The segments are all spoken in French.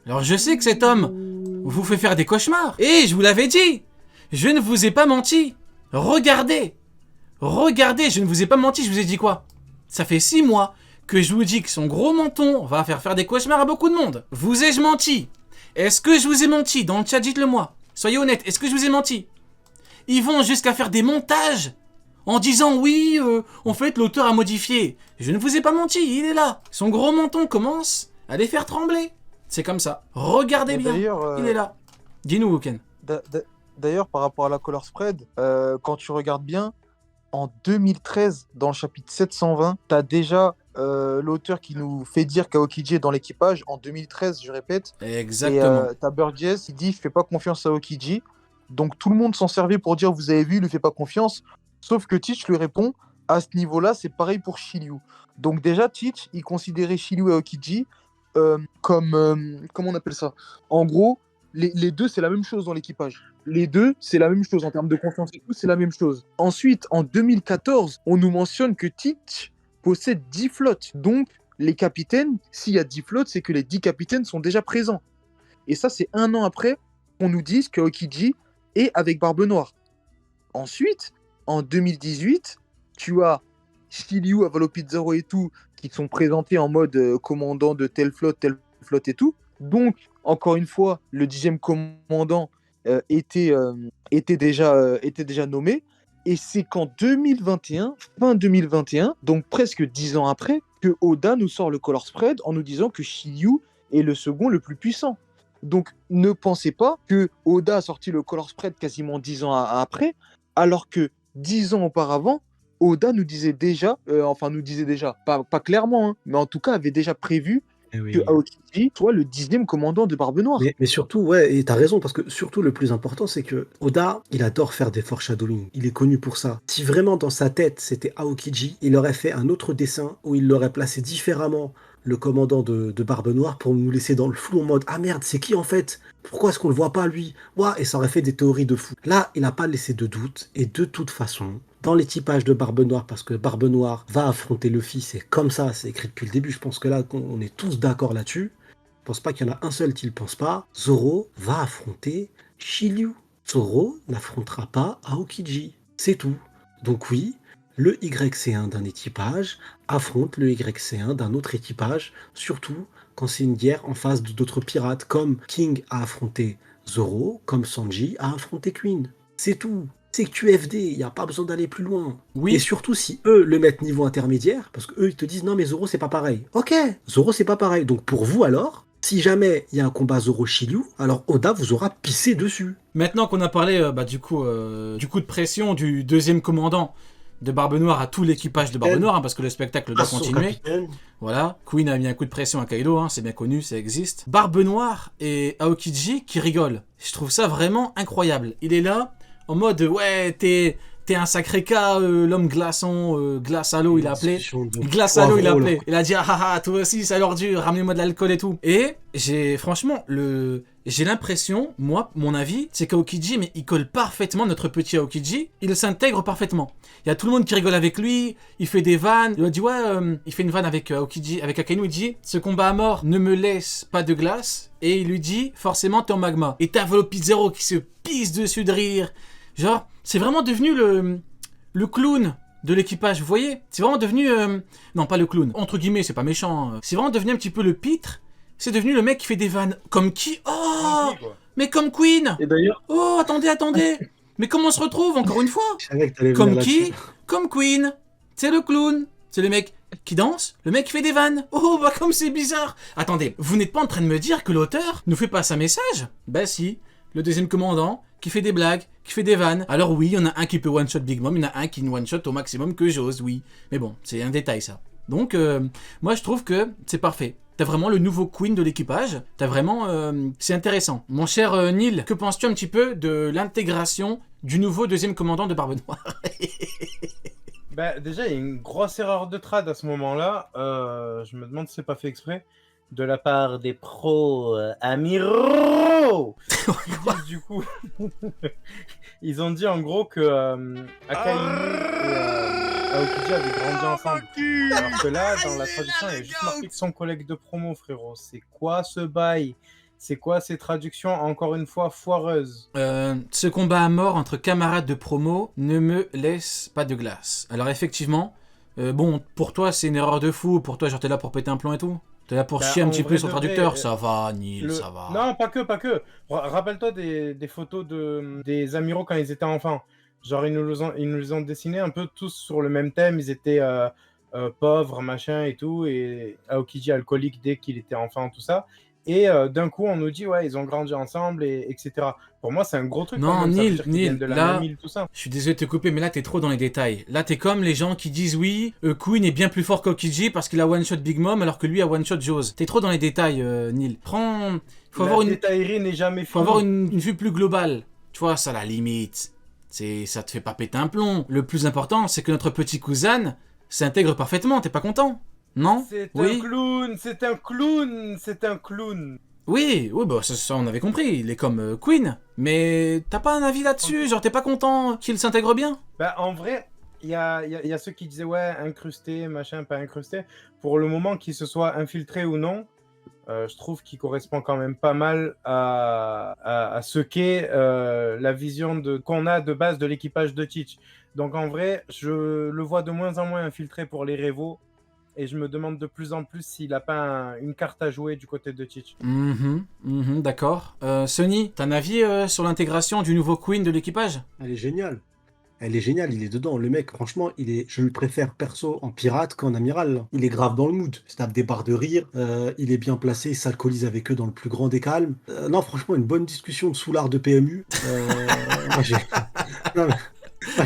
Alors je sais que cet homme vous fait faire des cauchemars. Et je vous l'avais dit, je ne vous ai pas menti. Regardez, regardez, je ne vous ai pas menti, je vous ai dit quoi? Ça fait 6 mois que je vous dis que son gros menton va faire des cauchemars à beaucoup de monde. Vous ai-je menti? Est-ce que je vous ai menti? Dans le chat, dites-le moi. Soyez honnête, est-ce que je vous ai menti? Ils vont jusqu'à faire des montages en disant oui, en fait l'auteur a modifié. Je ne vous ai pas menti, il est là. Son gros menton commence à les faire trembler. C'est comme ça. Regardez Mais bien, d'ailleurs, il est là. Dis-nous, Woken. d'ailleurs, par rapport à la color spread, quand tu regardes bien, en 2013, dans le chapitre 720, tu as déjà l'auteur qui nous fait dire qu'Aokiji est dans l'équipage. En 2013, je répète. Et Exactement. tu as Burgess, il dit je fais pas confiance à Aokiji. Donc tout le monde s'en servait pour dire vous avez vu, il lui fait pas confiance. Sauf que Teach lui répond à ce niveau-là, c'est pareil pour Shiryu. Donc déjà, Teach, il considérait Shiryu et Aokiji comme. Comment on appelle ça? En gros, les deux, c'est la même chose dans l'équipage. Les deux, c'est la même chose en termes de confiance et tout, c'est la même chose. Ensuite, en 2014, on nous mentionne que Teach possède 10 flottes. Donc, les capitaines, s'il y a 10 flottes, c'est que les 10 capitaines sont déjà présents. Et ça, c'est 1 an après qu'on nous dise que Aokiji est avec Barbe Noire. Ensuite, en 2018, tu as Shiryu, Avalopizarro et tout qui sont présentés en mode commandant de telle flotte et tout. Donc, encore une fois, le 10e commandant était déjà nommé. Et c'est qu'en 2021, fin 2021, donc presque 10 ans après, que Oda nous sort le color spread en nous disant que Shiryu est le second le plus puissant. Donc, ne pensez pas que Oda a sorti le color spread quasiment 10 ans après, alors que 10 ans auparavant, Oda nous disait déjà, pas clairement, hein, mais en tout cas avait déjà prévu Eh que oui. Aokiji soit le 10e commandant de Barbe Noire. Mais surtout, ouais, et t'as raison, parce que surtout le plus important, c'est que Oda, il adore faire des foreshadowing. Il est connu pour ça. Si vraiment dans sa tête c'était Aokiji, il aurait fait un autre dessin où il l'aurait placé différemment le commandant de Barbe Noire pour nous laisser dans le flou en mode ah merde, c'est qui en fait? Pourquoi est-ce qu'on le voit pas lui? Ouah, et ça aurait fait des théories de fou. Là, il n'a pas laissé de doute, et de toute façon, dans l'équipage de Barbe Noire, parce que Barbe Noire va affronter Luffy, c'est comme ça, c'est écrit depuis le début, je pense que là, on est tous d'accord là-dessus. Je pense pas qu'il y en a un seul qui le pense pas. Zoro va affronter Shiryu. Zoro n'affrontera pas Aokiji. C'est tout. Donc oui, le YC1 d'un équipage affronte le YC1 d'un autre équipage, surtout quand c'est une guerre en face d'autres pirates, comme King a affronté Zoro, comme Sanji a affronté Queen. C'est tout. C'est QFD, il n'y a pas besoin d'aller plus loin. Oui. Et surtout si eux le mettent niveau intermédiaire, parce qu'eux ils te disent non mais Zoro c'est pas pareil. Ok, Zoro c'est pas pareil. Donc pour vous alors, si jamais il y a un combat Zoro-Shiryu, alors Oda vous aura pissé dessus. Maintenant qu'on a parlé du coup de pression du 2e commandant de Barbe Noire à tout l'équipage de Barbe Noire, hein, parce que le spectacle doit continuer. Voilà, Queen a mis un coup de pression à Kaido, hein, c'est bien connu, ça existe. Barbe Noire et Aokiji qui rigolent. Je trouve ça vraiment incroyable. Il est là, en mode, ouais, t'es un sacré cas, l'homme glaçon, glace à l'eau, il a appelé. Glace à l'eau, il a appelé. Il a dit, ah ah, toi aussi, ça l'ordure, ramenez-moi de l'alcool et tout. Et j'ai l'impression, moi, mon avis, c'est qu'Aokiji, mais il colle parfaitement, notre petit Aokiji, il s'intègre parfaitement. Il y a tout le monde qui rigole avec lui, il fait des vannes. Il a dit, ouais, il fait une vanne avec Aokiji, avec Akainu, il dit, ce combat à mort ne me laisse pas de glace. Et il lui dit, forcément, t'es en magma. Et t'as Volopizero qui se pisse dessus de rire. Genre, c'est vraiment devenu le clown de l'équipage, vous voyez? C'est vraiment devenu... non, pas le clown. Entre guillemets, c'est pas méchant. C'est vraiment devenu un petit peu le pitre. C'est devenu le mec qui fait des vannes. Comme qui? Oh, mais comme Queen. Et d'ailleurs... Oh, attendez. Mais comment on se retrouve, encore une fois? Comme Comme qui? Comme Queen. C'est le clown. C'est le mec qui danse, le mec qui fait des vannes. Oh, bah comme c'est bizarre. Attendez, vous n'êtes pas en train de me dire que l'auteur nous fait pas un message? Bah si. Le 2e commandant qui fait des blagues, qui fait des vannes. Alors oui, il y en a un qui peut one-shot Big Mom, il y en a un qui one-shot au maximum que j'ose, oui. Mais bon, c'est un détail ça. Donc, moi je trouve que c'est parfait. T'as vraiment le nouveau Queen de l'équipage. T'as vraiment... c'est intéressant. Mon cher Neil, que penses-tu un petit peu de l'intégration du nouveau 2e commandant de Barbe Noire? Bah, déjà, il y a une grosse erreur de trad à ce moment-là. Je me demande si c'est pas fait exprès. De la part des pros amiraux qui disent du coup... Ils ont dit en gros que Akainu et Aokiji avaient grandi ensemble. Alors que là, dans la traduction, il y a juste marqué que son collègue de promo, frérot. C'est quoi ce bail? C'est quoi ces traductions, encore une fois, foireuses? Ce combat à mort entre camarades de promo ne me laisse pas de glace. Alors effectivement, bon, pour toi c'est une erreur de fou, pour toi genre t'es là pour péter un plomb et tout? T'es là pour chier un En petit vrai peu sur de le vrai, traducteur? Ça va, Neil, le... ça va. Non, pas que. Rappelle-toi des photos des amiraux quand ils étaient enfants. Genre, ils nous les ont dessinés un peu tous sur le même thème. Ils étaient pauvres, machin et tout. Et Aokiji alcoolique dès qu'il était enfant, tout ça. Et d'un coup, on nous dit, ouais, ils ont grandi ensemble, etc. Pour moi, c'est un gros truc quand Non, même. Ça veut Neil, dire qu'ils viennent Neil, de la là, même île, tout ça. je suis désolé de te couper, mais là t'es trop dans les détails. Là t'es comme les gens qui disent oui, Queen est bien plus fort qu'Aokiji parce qu'il a one shot Big Mom alors que lui a one shot Jaws. T'es trop dans les détails, Neil. Faut La détaillerie n'est jamais faut finie. avoir une vue plus globale. Tu vois, ça la limite. Ça te fait pas péter un plomb. Le plus important, c'est que notre petit cousin s'intègre parfaitement. T'es pas content? Non? C'est Oui? un clown, c'est un clown, c'est un clown. Oui, bah ça on avait compris. Il est comme Queen. Mais t'as pas un avis là-dessus? Genre t'es pas content qu'il s'intègre bien? Bah, en vrai, il y a ceux qui disaient, ouais, incrusté, machin, pas incrusté. Pour le moment, qu'il se soit infiltré ou non, je trouve qu'il correspond quand même pas mal à ce qu'est la vision qu'on a de base de l'équipage de Teach. Donc en vrai, je le vois de moins en moins infiltré pour les Révos. Et je me demande de plus en plus s'il n'a pas une carte à jouer du côté de Teach. D'accord. Sonny, t'as un avis sur l'intégration du nouveau Queen de l'équipage? Elle est géniale. Elle est géniale, il est dedans. Le mec, franchement, je le préfère perso en pirate qu'en amiral, là. Il est grave dans le mood. Il se tape des barres de rire. Il est bien placé. Il s'alcoolise avec eux dans le plus grand des calmes. Non, franchement, une bonne discussion de soulard de PMU. Moi, non, mais- moi,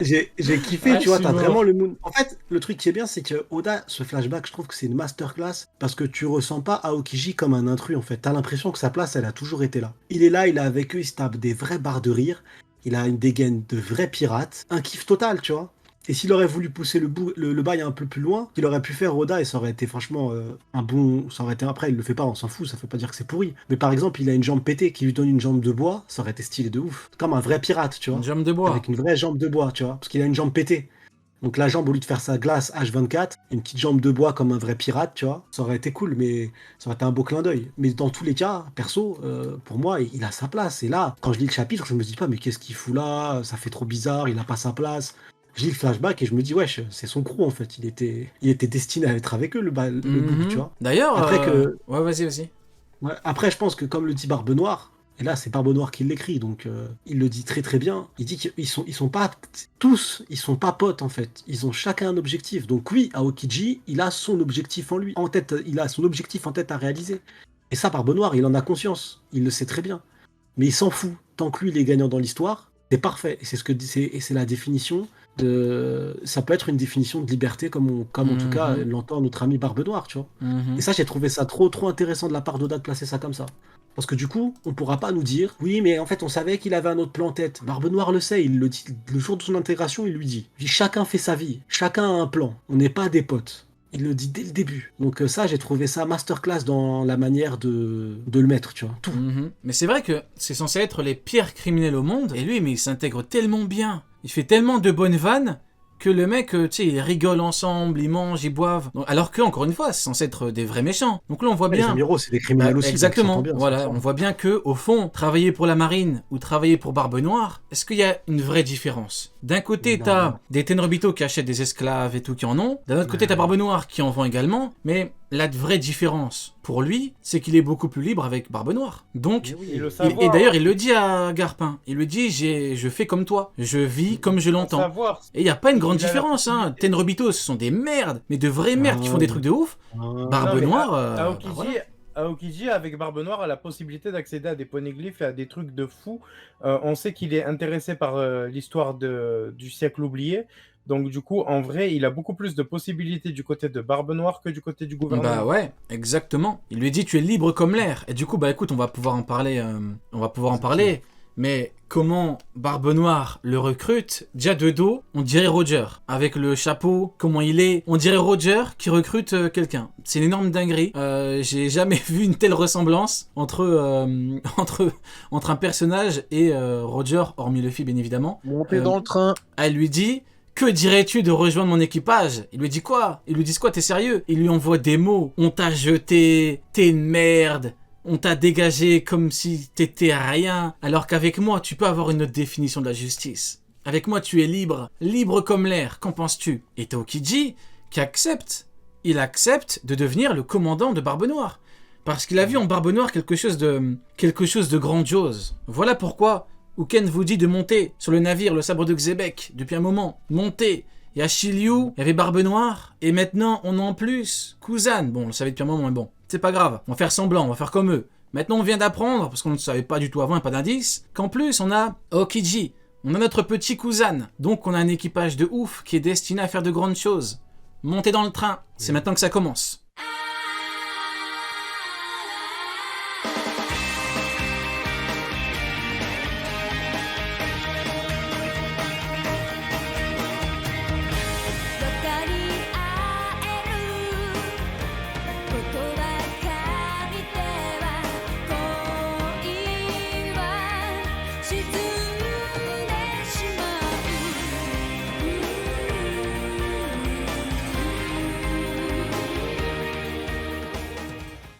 j'ai kiffé, Ah, tu vois. je suis T'as mort. vraiment le mood. En fait, le truc qui est bien, c'est que Oda, ce flashback, je trouve que c'est une masterclass parce que tu ressens pas Aokiji comme un intrus, en fait. T'as l'impression que sa place, elle a toujours été là. Il est là, il est avec eux, il se tape des vraies barres de rire. Il a une dégaine de vrai pirate. Un kiff total, tu vois. Et s'il aurait voulu pousser le bail un peu plus loin, il aurait pu faire Oda et ça aurait été franchement un bon. Ça aurait été après, il le fait pas, on s'en fout, ça fait pas dire que c'est pourri. Mais par exemple, il a une jambe pétée qui lui donne une jambe de bois, ça aurait été stylé de ouf. Comme un vrai pirate, tu vois. Une jambe de bois. Avec une vraie jambe de bois, tu vois. Parce qu'il a une jambe pétée. Donc la jambe, au lieu de faire sa glace H24, une petite jambe de bois comme un vrai pirate, tu vois. Ça aurait été cool, mais ça aurait été un beau clin d'œil. Mais dans tous les cas, perso, pour moi, il a sa place. Et là, quand je lis le chapitre, je me dis pas, mais qu'est-ce qu'il fout là? Ça fait trop bizarre, il a pas sa place. Je lis le flashback et je me dis, wesh, c'est son crew en fait. Il était destiné à être avec eux, le bouc, tu vois. D'ailleurs, Après que- ouais, vas-y. Ouais, après, je pense que comme le dit Barbe Noire, et là c'est Barbe Noire qui l'écrit, donc il le dit très très bien. Il dit qu'ils sont pas tous, ils sont pas potes en fait. Ils ont chacun un objectif. Donc oui, Aokiji, il a son objectif en lui, en tête, il a son objectif en tête à réaliser. Et ça, Barbe Noire, il en a conscience, il le sait très bien. Mais il s'en fout. Tant que lui, il est gagnant dans l'histoire, c'est parfait. Et c'est la définition de. Ça peut être une définition de liberté, comme en tout cas l'entend notre ami Barbe Noire, tu vois. Et ça, j'ai trouvé ça trop intéressant de la part d'Oda de placer ça comme ça. Parce que du coup, on pourra pas nous dire, oui, mais en fait, on savait qu'il avait un autre plan en tête. Barbe Noire le sait, il le dit. Le jour de son intégration, il lui dit, chacun fait sa vie, chacun a un plan. On n'est pas des potes. Il le dit dès le début. Donc ça, j'ai trouvé ça masterclass dans la manière de le mettre, tu vois. Tout. Mais c'est vrai que c'est censé être les pires criminels au monde. Et lui, mais il s'intègre tellement bien. Il fait tellement de bonnes vannes que le mec, tu sais, ils rigolent ensemble, ils mangent, ils boivent. Donc, alors que, encore une fois, c'est censé être des vrais méchants. Donc là, on voit Les bien. amiraux, c'est des criminels aussi. donc ça Exactement. s'entend bien, ça Voilà, s'entend. on voit bien que, au fond, travailler pour la marine ou travailler pour Barbe Noire, est-ce qu'il y a une vraie différence? D'un côté, Non. t'as des Tenryubito qui achètent des esclaves et tout qui en ont. D'un autre côté, t'as Barbe Noire qui en vend également. Mais la vraie différence pour lui, c'est qu'il est beaucoup plus libre avec Barbe Noire. Donc, Mais oui. Et le et savoir, d'ailleurs, il le dit à Garpin. Il lui dit, je fais comme toi. Je vis comme je l'entends. savoir. Et il n'y a pas une grande Il a la différence, hein. possibilité. Tenryubito, ce sont des merdes, mais de vraies merdes qui font des trucs de ouf. Barbe Non, mais Noire, Aokiji, bah voilà. Aokiji, avec Barbe Noire, a la possibilité d'accéder à des poneglyphes et à des trucs de fou. On sait qu'il est intéressé par l'histoire du siècle oublié. Donc, du coup, en vrai, il a beaucoup plus de possibilités du côté de Barbe Noire que du côté du gouvernement. Bah ouais, exactement. Il lui dit tu es libre comme l'air. Et du coup, bah écoute, on va pouvoir en parler. Mais comment Barbe Noire le recrute? Déjà de dos, on dirait Roger. Avec le chapeau, comment il est, on dirait Roger qui recrute quelqu'un. C'est une énorme dinguerie. J'ai jamais vu une telle ressemblance entre un personnage et Roger, hormis Luffy bien évidemment. Montez dans le train. Elle lui dit que dirais-tu de rejoindre mon équipage? Il lui dit quoi? Ils lui disent quoi? T'es sérieux? Il lui envoie des mots. On t'a jeté, t'es une merde. On t'a dégagé comme si t'étais rien. Alors qu'avec moi, tu peux avoir une autre définition de la justice. Avec moi, tu es libre. Libre comme l'air. Qu'en penses-tu? Et Aokiji, qui accepte. Il accepte de devenir le commandant de Barbe Noire. Parce qu'il a vu en Barbe Noire quelque chose de grandiose. Voilà pourquoi Uken vous dit de monter sur le navire, le sabre de Xebec, depuis un moment. Montez. Il y a Shiryu, il y avait Barbe Noire, et maintenant on a en plus Kuzan. Bon, on le savait depuis un moment, mais bon, c'est pas grave. On va faire semblant, on va faire comme eux. Maintenant on vient d'apprendre, parce qu'on ne savait pas du tout avant, et pas d'indice, qu'en plus on a Aokiji. On a notre petit Kuzan. Donc on a un équipage de ouf qui est destiné à faire de grandes choses. Montez dans le train, c'est maintenant que ça commence.